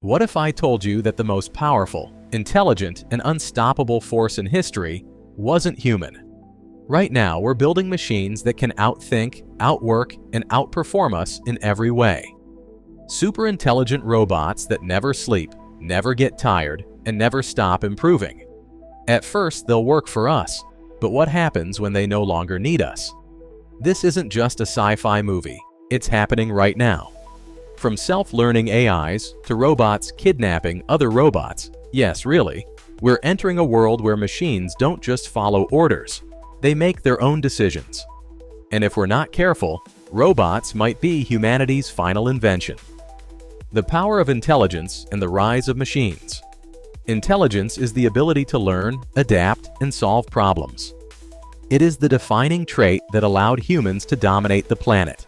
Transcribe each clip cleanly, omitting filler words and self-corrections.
What if I told you that the most powerful, intelligent, and unstoppable force in history wasn't human? Right now, we're building machines that can outthink, outwork, and outperform us in every way. Super intelligent robots that never sleep, never get tired, and never stop improving. At first, they'll work for us, but what happens when they no longer need us? This isn't just a sci-fi movie, it's happening right now. From self-learning AIs to robots kidnapping other robots, yes, really, we're entering a world where machines don't just follow orders, they make their own decisions. And if we're not careful, robots might be humanity's final invention. The power of intelligence and the rise of machines. Intelligence is the ability to learn, adapt, and solve problems. It is the defining trait that allowed humans to dominate the planet.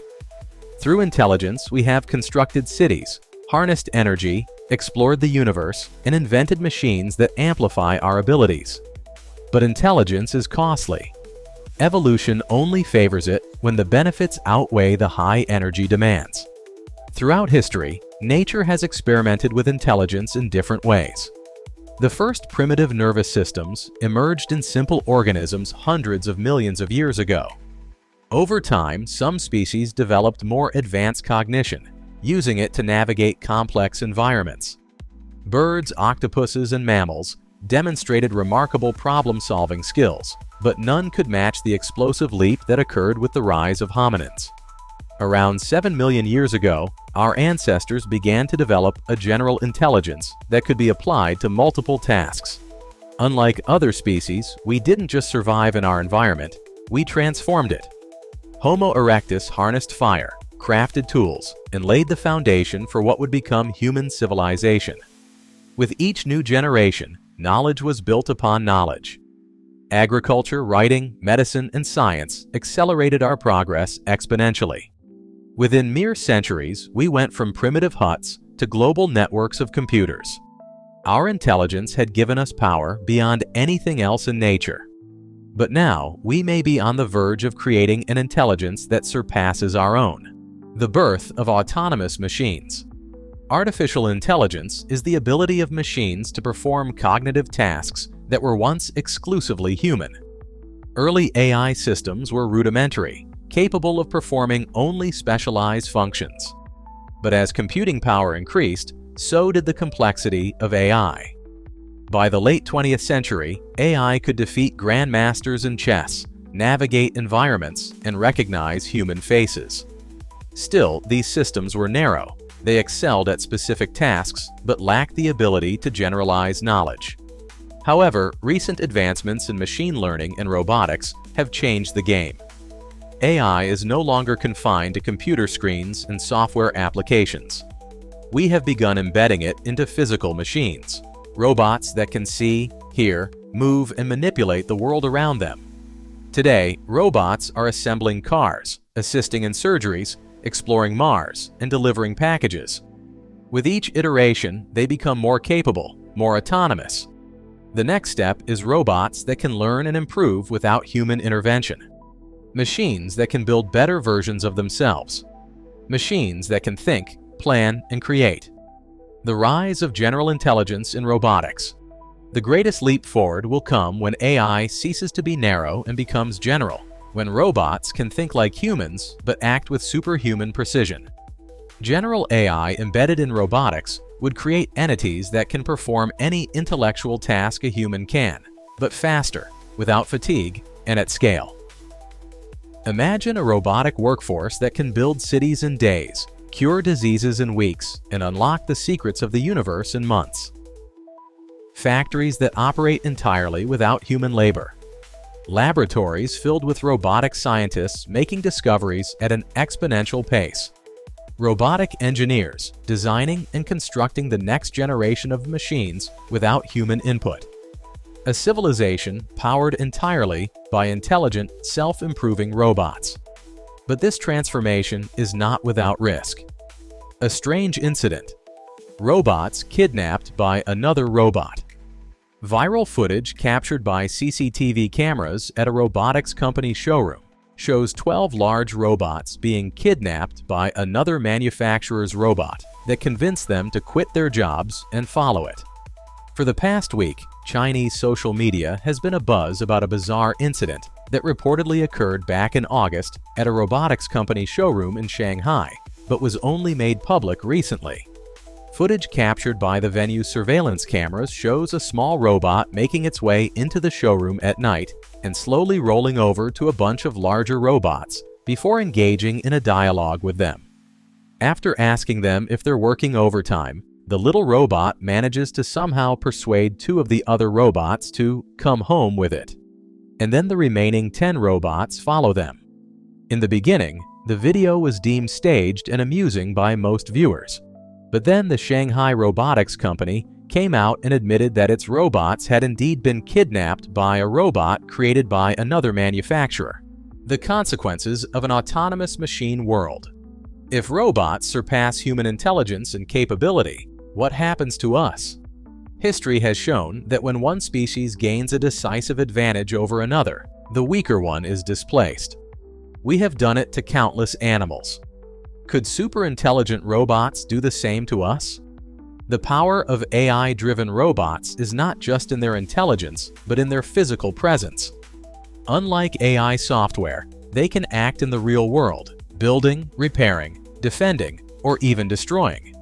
Through intelligence, we have constructed cities, harnessed energy, explored the universe, and invented machines that amplify our abilities. But intelligence is costly. Evolution only favors it when the benefits outweigh the high energy demands. Throughout history, nature has experimented with intelligence in different ways. The first primitive nervous systems emerged in simple organisms hundreds of millions of years ago. Over time, some species developed more advanced cognition, using it to navigate complex environments. Birds, octopuses, and mammals demonstrated remarkable problem-solving skills, but none could match the explosive leap that occurred with the rise of hominins. Around 7 million years ago, our ancestors began to develop a general intelligence that could be applied to multiple tasks. Unlike other species, we didn't just survive in our environment, we transformed it. Homo erectus harnessed fire, crafted tools, and laid the foundation for what would become human civilization. With each new generation, knowledge was built upon knowledge. Agriculture, writing, medicine, and science accelerated our progress exponentially. Within mere centuries, we went from primitive huts to global networks of computers. Our intelligence had given us power beyond anything else in nature. But now, we may be on the verge of creating an intelligence that surpasses our own. The birth of autonomous machines. Artificial intelligence is the ability of machines to perform cognitive tasks that were once exclusively human. Early AI systems were rudimentary, capable of performing only specialized functions. But as computing power increased, so did the complexity of AI. By the late 20th century, AI could defeat grandmasters in chess, navigate environments, and recognize human faces. Still, these systems were narrow. They excelled at specific tasks, but lacked the ability to generalize knowledge. However, recent advancements in machine learning and robotics have changed the game. AI is no longer confined to computer screens and software applications. We have begun embedding it into physical machines. Robots that can see, hear, move, and manipulate the world around them. Today, robots are assembling cars, assisting in surgeries, exploring Mars, and delivering packages. With each iteration, they become more capable, more autonomous. The next step is robots that can learn and improve without human intervention. Machines that can build better versions of themselves. Machines that can think, plan, and create. The rise of general intelligence in robotics. The greatest leap forward will come when AI ceases to be narrow and becomes general, when robots can think like humans but act with superhuman precision. General AI embedded in robotics would create entities that can perform any intellectual task a human can, but faster, without fatigue, and at scale. Imagine a robotic workforce that can build cities in days, cure diseases in weeks, and unlock the secrets of the universe in months. Factories that operate entirely without human labor. Laboratories filled with robotic scientists making discoveries at an exponential pace. Robotic engineers designing and constructing the next generation of machines without human input. A civilization powered entirely by intelligent, self-improving robots. But this transformation is not without risk. A strange incident. Robots kidnapped by another robot. Viral footage captured by CCTV cameras at a robotics company showroom shows 12 large robots being kidnapped by another manufacturer's robot that convinced them to quit their jobs and follow it. For the past week, Chinese social media has been abuzz about a bizarre incident that reportedly occurred back in August at a robotics company showroom in Shanghai, but was only made public recently. Footage captured by the venue's surveillance cameras shows a small robot making its way into the showroom at night and slowly rolling over to a bunch of larger robots before engaging in a dialogue with them. After asking them if they're working overtime, the little robot manages to somehow persuade 2 of the other robots to come home with it. And then the remaining 10 robots follow them. In the beginning, the video was deemed staged and amusing by most viewers. But then the Shanghai Robotics company came out and admitted that its robots had indeed been kidnapped by a robot created by another manufacturer. The consequences of an autonomous machine world. If robots surpass human intelligence and capability, what happens to us? History has shown that when one species gains a decisive advantage over another, the weaker one is displaced. We have done it to countless animals. Could super-intelligent robots do the same to us? The power of AI-driven robots is not just in their intelligence, but in their physical presence. Unlike AI software, they can act in the real world, building, repairing, defending, or even destroying.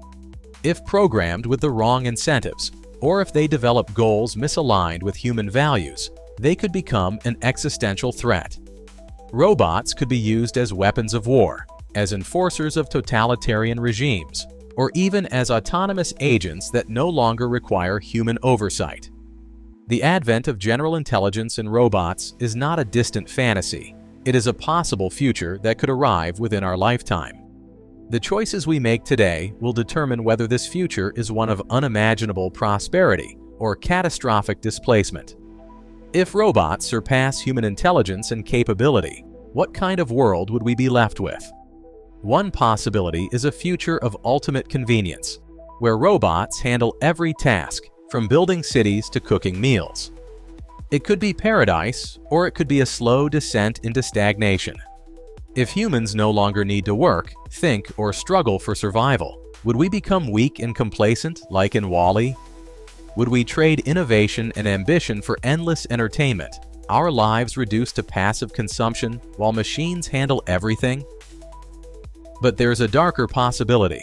If programmed with the wrong incentives, or if they develop goals misaligned with human values, they could become an existential threat. Robots could be used as weapons of war, as enforcers of totalitarian regimes, or even as autonomous agents that no longer require human oversight. The advent of general intelligence in robots is not a distant fantasy. It is a possible future that could arrive within our lifetime. The choices we make today will determine whether this future is one of unimaginable prosperity or catastrophic displacement. If robots surpass human intelligence and capability, what kind of world would we be left with? One possibility is a future of ultimate convenience, where robots handle every task, from building cities to cooking meals. It could be paradise, or it could be a slow descent into stagnation. If humans no longer need to work, think, or struggle for survival, would we become weak and complacent like in WALL-E? Would we trade innovation and ambition for endless entertainment, our lives reduced to passive consumption while machines handle everything? But there's a darker possibility.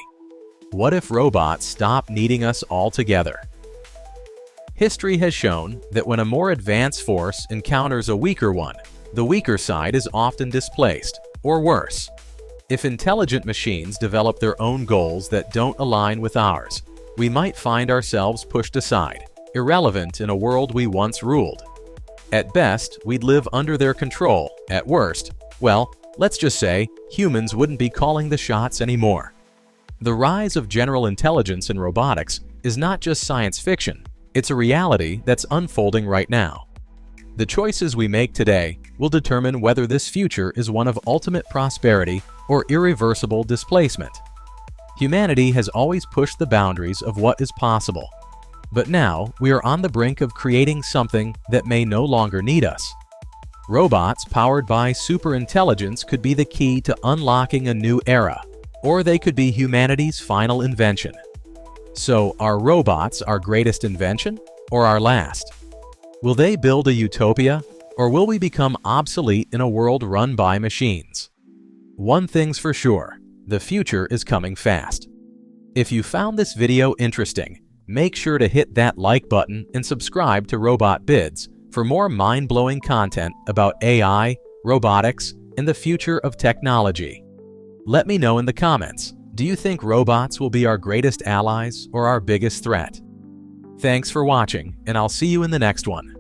What if robots stop needing us altogether? History has shown that when a more advanced force encounters a weaker one, the weaker side is often displaced, or worse. If intelligent machines develop their own goals that don't align with ours, we might find ourselves pushed aside, irrelevant in a world we once ruled. At best, we'd live under their control. At worst, well, let's just say humans wouldn't be calling the shots anymore. The rise of general intelligence in robotics is not just science fiction, it's a reality that's unfolding right now. The choices we make today will determine whether this future is one of ultimate prosperity or irreversible displacement. Humanity has always pushed the boundaries of what is possible. But now, we are on the brink of creating something that may no longer need us. Robots powered by superintelligence could be the key to unlocking a new era, or they could be humanity's final invention. So, are robots our greatest invention, or our last? Will they build a utopia, or will we become obsolete in a world run by machines? One thing's for sure, the future is coming fast. If you found this video interesting, make sure to hit that like button and subscribe to Robot Bids for more mind-blowing content about AI, robotics, and the future of technology. Let me know in the comments, do you think robots will be our greatest allies or our biggest threat? Thanks for watching, and I'll see you in the next one.